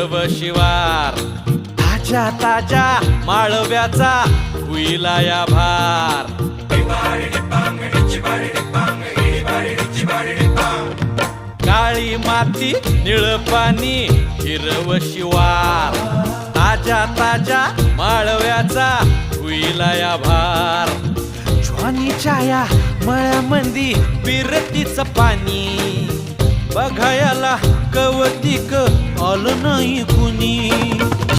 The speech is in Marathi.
हिरव शिवार ताज्या ताज्या माळव्याचा हुईला या भार काळी माती निळ पाणी हिरव शिवार ताज्या ताज्या माळव्याचा हुईला या भार ज्वानीच्या या मळ्यामंदी बिरतीचं पाणी बघायला कवतिक आलं नाही कुणी